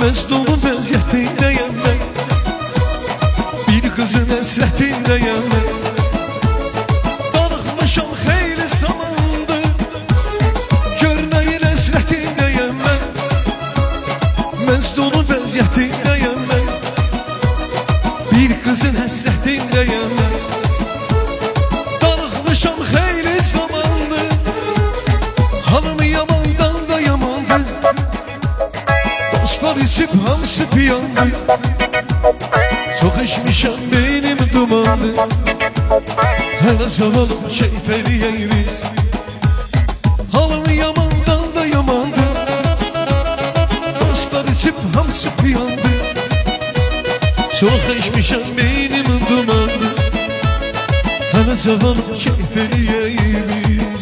Mest olun vəziyyətindəyəm mən. Bir qızın həsrətindəyəm mən. Darıxmışam xeyli zamandır, görməyin həsrətindəyəm mən. Mest olun vəziyyətindəyəm mən. Bir qızın həsrətindəyəm mən. Darıxmışam xeyli zamandır, halım yamandan da yamandır. Dostlar içib hamısı piyandır. Çox içmişəm beynim dumandır. Hələ zavalım keyf eləyəyiriz. Halım yamandan da yamandır. Dostlar içib hamısı piyandır. Çox içmişəm beynim dumandır. Hələ zavalım keyf eləyəyiriz.